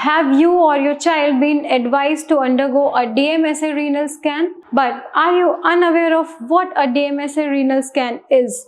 Have you or your child been advised to undergo a DMSA renal scan? But are you unaware of what a DMSA renal scan is?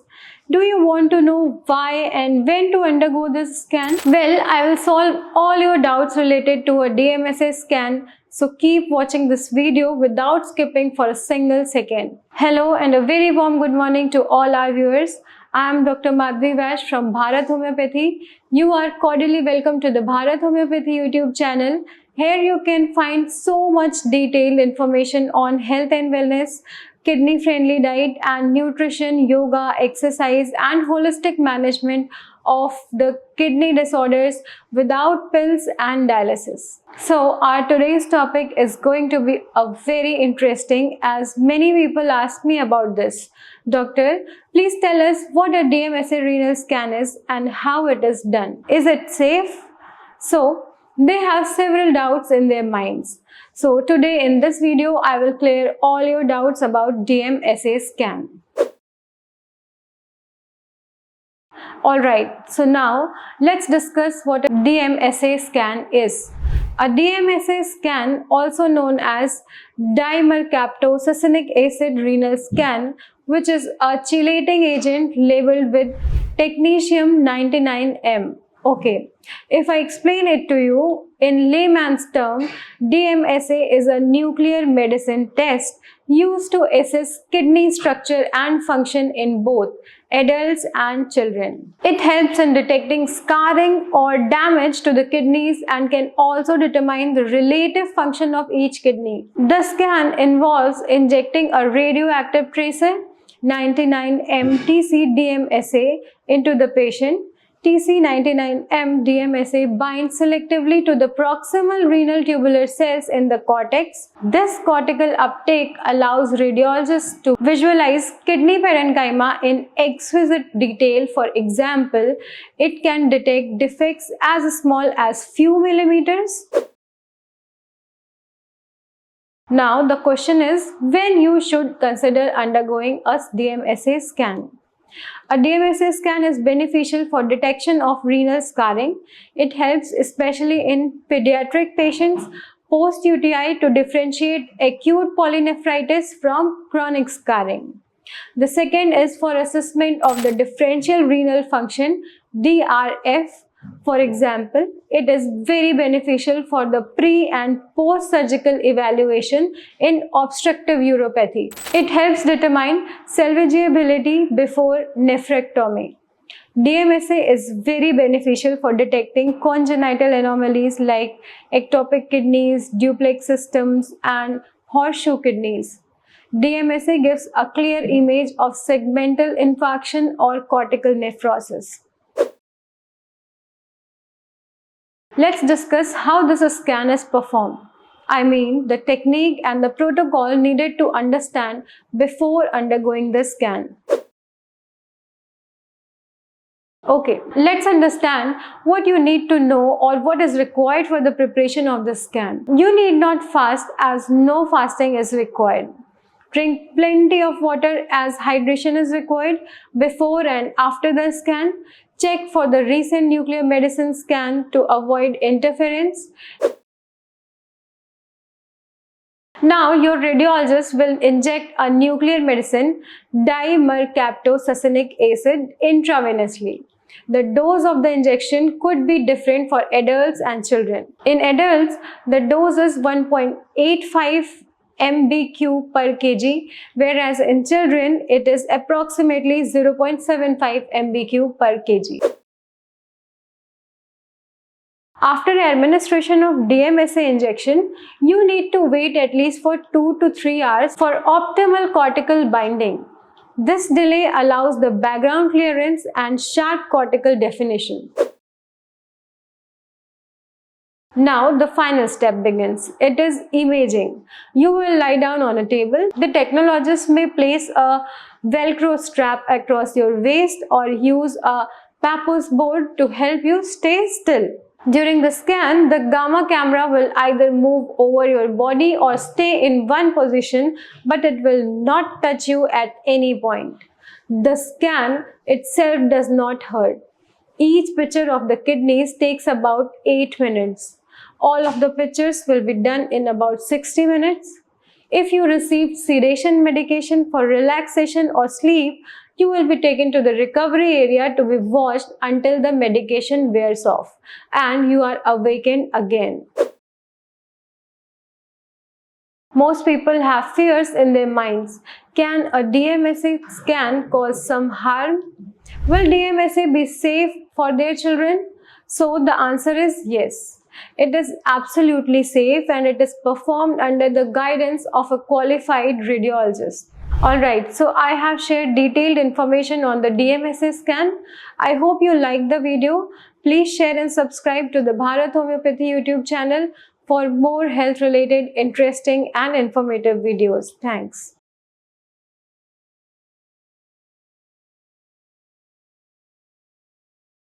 Do you want to know why and when to undergo this scan? Well, I will solve all your doubts related to a DMSA scan, so keep watching this video without skipping for a single second. Hello and a very warm good morning to all our viewers. I am Dr. Madhvi Vash from Bharat Homeopathy. You are cordially welcome to the Bharat Homeopathy YouTube channel. Here you can find so much detailed information on health and wellness, kidney-friendly diet and nutrition, yoga, exercise and holistic management of the kidney disorders without pills and dialysis. So our today's topic is going to be a very interesting, as many people ask me about this. Doctor, please tell us what a DMSA renal scan is and how it is done. Is it safe? So they have several doubts in their minds. So today in this video, I will clear all your doubts about DMSA scan. Alright, so now let's discuss what a DMSA scan is. A DMSA scan, also known as dimercaptosuccinic acid renal scan, which is a chelating agent labeled with technetium-99m. Okay, if I explain it to you in layman's term, DMSA is a nuclear medicine test used to assess kidney structure and function in both adults and children. It helps in detecting scarring or damage to the kidneys and can also determine the relative function of each kidney. The scan involves injecting a radioactive tracer, 99m TC-DMSA, into the patient. TC-99m DMSA binds selectively to the proximal renal tubular cells in the cortex. This cortical uptake allows radiologists to visualize kidney parenchyma in exquisite detail. For example, it can detect defects as small as few millimeters. Now the question is when you should consider undergoing a DMSA scan. A DMSA scan is beneficial for detection of renal scarring. It helps especially in pediatric patients post-UTI to differentiate acute polynephritis from chronic scarring. The second is for assessment of the differential renal function, DRF. For example, it is very beneficial for the pre and post-surgical evaluation in obstructive uropathy. It helps determine salvageability before nephrectomy. DMSA is very beneficial for detecting congenital anomalies like ectopic kidneys, duplex systems, and horseshoe kidneys. DMSA gives a clear image of segmental infarction or cortical nephrosis. Let's discuss how this scan is performed. I mean, the technique and the protocol needed to understand before undergoing the scan. Okay, let's understand what you need to know or what is required for the preparation of the scan. You need not fast, as no fasting is required. Drink plenty of water, as hydration is required before and after the scan. Check for the recent nuclear medicine scan to avoid interference. Now your radiologist will inject a nuclear medicine, dimercaptosuccinic acid, intravenously. The dose of the injection could be different for adults and children. In adults, the dose is 1.85 MBq per kg, whereas in children it is approximately 0.75 MBq per kg. After administration of DMSA injection, you need to wait at least for 2 to 3 hours for optimal cortical binding. This delay allows the background clearance and sharp cortical definition. Now the final step begins. It is imaging. You will lie down on a table. The technologist may place a Velcro strap across your waist or use a Pappus board to help you stay still. During the scan, the gamma camera will either move over your body or stay in one position, but it will not touch you at any point. The scan itself does not hurt. Each picture of the kidneys takes about 8 minutes. All of the pictures will be done in about 60 minutes. If you received sedation medication for relaxation or sleep, you will be taken to the recovery area to be watched until the medication wears off and you are awakened again. Most people have fears in their minds. Can a DMSA scan cause some harm? Will DMSA be safe for their children? So the answer is yes. It is absolutely safe and it is performed under the guidance of a qualified radiologist. Alright, so I have shared detailed information on the DMSA scan. I hope you liked the video. Please share and subscribe to the Bharat Homeopathy YouTube channel for more health related, interesting and informative videos. Thanks.